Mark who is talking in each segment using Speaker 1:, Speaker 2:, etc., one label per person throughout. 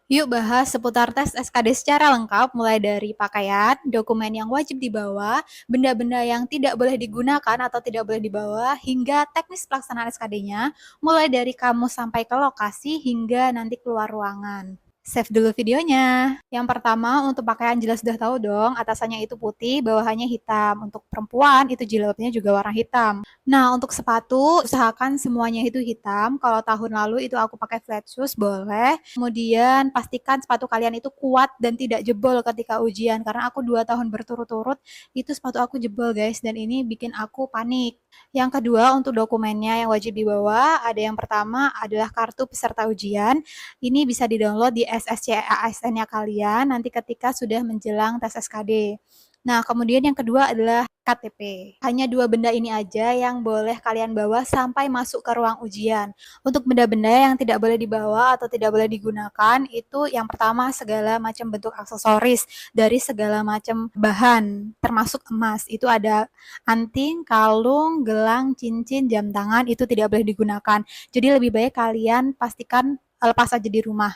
Speaker 1: Yuk bahas seputar tes SKD secara lengkap, mulai dari pakaian, dokumen yang wajib dibawa, benda-benda yang tidak boleh digunakan atau tidak boleh dibawa, hingga teknis pelaksanaan SKD-nya, mulai dari kamu sampai ke lokasi hingga nanti keluar ruangan. Save dulu videonya. Yang pertama, untuk pakaian jelas sudah tahu dong, atasannya itu putih, bawahannya hitam. Untuk perempuan, itu jilbabnya juga warna hitam. Nah, untuk sepatu, usahakan semuanya itu hitam. Kalau tahun lalu itu aku pakai flat shoes, boleh. Kemudian pastikan sepatu kalian itu kuat dan tidak jebol ketika ujian. Karena aku 2 tahun berturut-turut, itu sepatu aku jebol guys, dan ini bikin aku panik. Yang kedua, untuk dokumennya yang wajib dibawa, ada yang pertama adalah kartu peserta ujian. Ini bisa di-download di SSC-ASN-nya kalian nanti ketika sudah menjelang tes SKD. Nah, kemudian yang kedua adalah KTP. Hanya 2 benda ini aja yang boleh kalian bawa sampai masuk ke ruang ujian. Untuk benda-benda yang tidak boleh dibawa atau tidak boleh digunakan, itu yang pertama segala macam bentuk aksesoris dari segala macam bahan, termasuk emas. Itu ada anting, kalung, gelang, cincin, jam tangan, itu tidak boleh digunakan. Jadi lebih baik kalian pastikan lepas aja di rumah.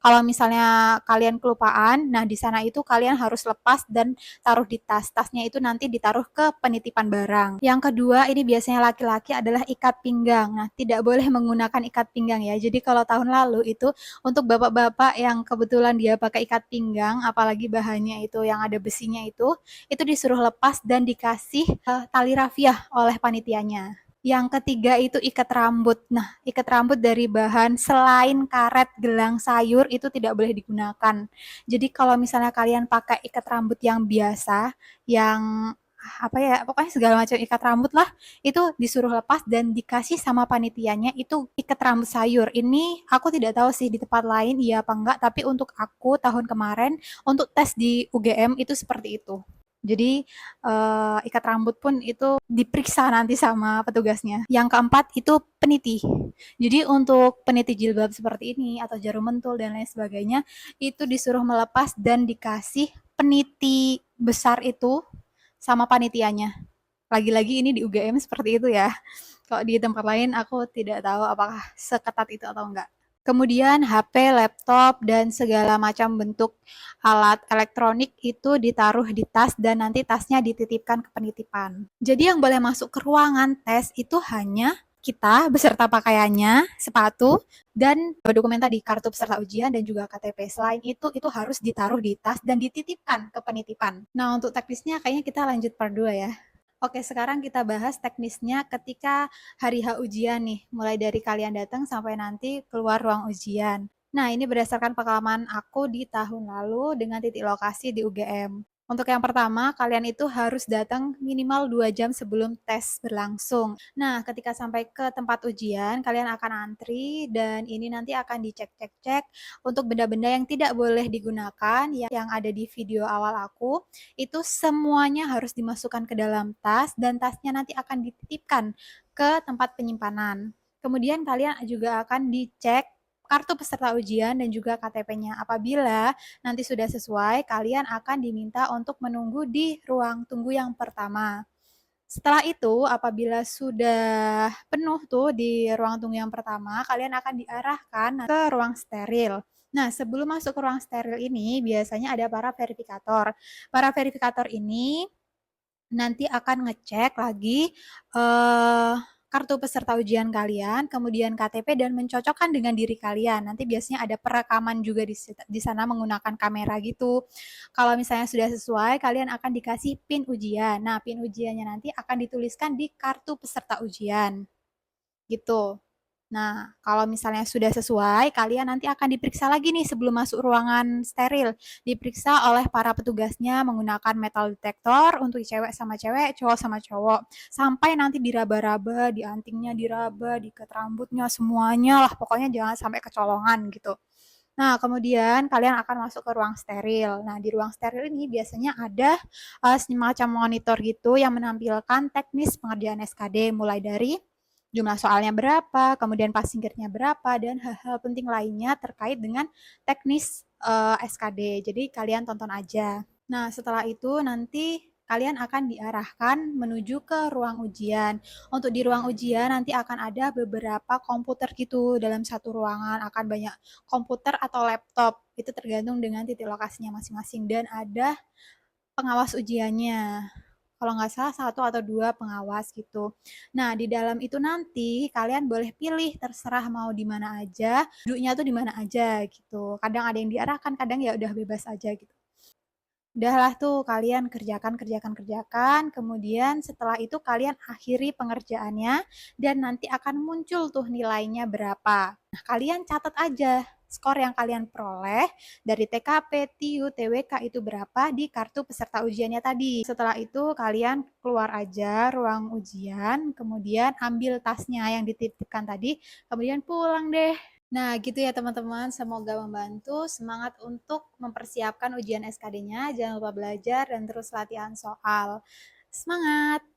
Speaker 1: Kalau misalnya kalian kelupaan, nah di sana itu kalian harus lepas dan taruh di tas. Tasnya itu nanti ditaruh ke penitipan barang. Yang kedua, ini biasanya laki-laki adalah ikat pinggang. Nah, tidak boleh menggunakan ikat pinggang ya. Jadi kalau tahun lalu itu untuk bapak-bapak yang kebetulan dia pakai ikat pinggang, apalagi bahannya itu yang ada besinya itu disuruh lepas dan dikasih tali rafiah oleh panitianya. Yang ketiga itu ikat rambut. Nah, ikat rambut dari bahan selain karet, gelang, sayur itu tidak boleh digunakan. Jadi kalau misalnya kalian pakai ikat rambut yang biasa, yang apa ya, pokoknya segala macam ikat rambut lah, itu disuruh lepas dan dikasih sama panitianya itu ikat rambut sayur. Ini aku tidak tahu sih di tempat lain iya apa enggak, tapi untuk aku tahun kemarin untuk tes di UGM itu seperti itu. Jadi ikat rambut pun itu diperiksa nanti sama petugasnya. Yang keempat itu peniti. Jadi untuk peniti jilbab seperti ini atau jarum mentul dan lain sebagainya itu disuruh melepas dan dikasih peniti besar itu sama panitianya. Lagi-lagi ini di UGM seperti itu ya. Kalau di tempat lain aku tidak tahu apakah seketat itu atau enggak. Kemudian HP, laptop, dan segala macam bentuk alat elektronik itu ditaruh di tas dan nanti tasnya dititipkan ke penitipan. Jadi yang boleh masuk ke ruangan tes itu hanya kita beserta pakaiannya, sepatu, dan dokumen tadi, kartu peserta ujian dan juga KTP. Selain itu harus ditaruh di tas dan dititipkan ke penitipan. Nah, untuk teknisnya kayaknya kita lanjut part 2 ya. Oke, sekarang kita bahas teknisnya ketika hari H ujian nih, mulai dari kalian datang sampai nanti keluar ruang ujian. Nah, ini berdasarkan pengalaman aku di tahun lalu dengan titik lokasi di UGM. Untuk yang pertama, kalian itu harus datang minimal 2 jam sebelum tes berlangsung. Nah, ketika sampai ke tempat ujian, kalian akan antri dan ini nanti akan dicek-cek-cek untuk benda-benda yang tidak boleh digunakan yang ada di video awal aku itu semuanya harus dimasukkan ke dalam tas dan tasnya nanti akan dititipkan ke tempat penyimpanan. Kemudian kalian juga akan dicek kartu peserta ujian dan juga KTP-nya. Apabila nanti sudah sesuai, kalian akan diminta untuk menunggu di ruang tunggu yang pertama. Setelah itu, apabila sudah penuh tuh di ruang tunggu yang pertama, kalian akan diarahkan ke ruang steril. Nah, sebelum masuk ke ruang steril ini, biasanya ada para verifikator. Para verifikator ini nanti akan ngecek lagi kartu peserta ujian kalian, kemudian KTP dan mencocokkan dengan diri kalian. Nanti biasanya ada perekaman juga di sana menggunakan kamera gitu. Kalau misalnya sudah sesuai, kalian akan dikasih PIN ujian. Nah, PIN ujiannya nanti akan dituliskan di kartu peserta ujian. Gitu. Nah, kalau misalnya sudah sesuai, kalian nanti akan diperiksa lagi nih sebelum masuk ruangan steril. Diperiksa oleh para petugasnya menggunakan metal detektor untuk cewek sama cewek, cowok sama cowok. Sampai nanti diraba-raba, di antingnya diraba, diikat rambutnya, semuanya lah. Pokoknya jangan sampai kecolongan gitu. Nah, kemudian kalian akan masuk ke ruang steril. Nah, di ruang steril ini biasanya ada semacam monitor gitu yang menampilkan teknis pengerjaan SKD mulai dari jumlah soalnya berapa, kemudian pas singkirnya berapa, dan hal-hal penting lainnya terkait dengan teknis SKD. Jadi kalian tonton aja. Nah, setelah itu nanti kalian akan diarahkan menuju ke ruang ujian. Untuk di ruang ujian nanti akan ada beberapa komputer gitu dalam satu ruangan, akan banyak komputer atau laptop, itu tergantung dengan titik lokasinya masing-masing dan ada pengawas ujiannya. Kalau nggak salah satu atau dua pengawas gitu. Nah, di dalam itu nanti kalian boleh pilih terserah mau di mana aja, duduknya tuh di mana aja gitu. Kadang ada yang diarahkan, kadang ya udah bebas aja gitu. Udahlah tuh kalian kerjakan, kerjakan, kerjakan, kemudian setelah itu kalian akhiri pengerjaannya dan nanti akan muncul tuh nilainya berapa. Nah, kalian catat aja skor yang kalian peroleh dari TKP, TIU, TWK itu berapa di kartu peserta ujiannya tadi. Setelah itu kalian keluar aja ruang ujian, kemudian ambil tasnya yang dititipkan tadi, kemudian pulang deh. Nah, gitu ya teman-teman. Semoga membantu. Semangat untuk mempersiapkan ujian SKD-nya. Jangan lupa belajar dan terus latihan soal. Semangat!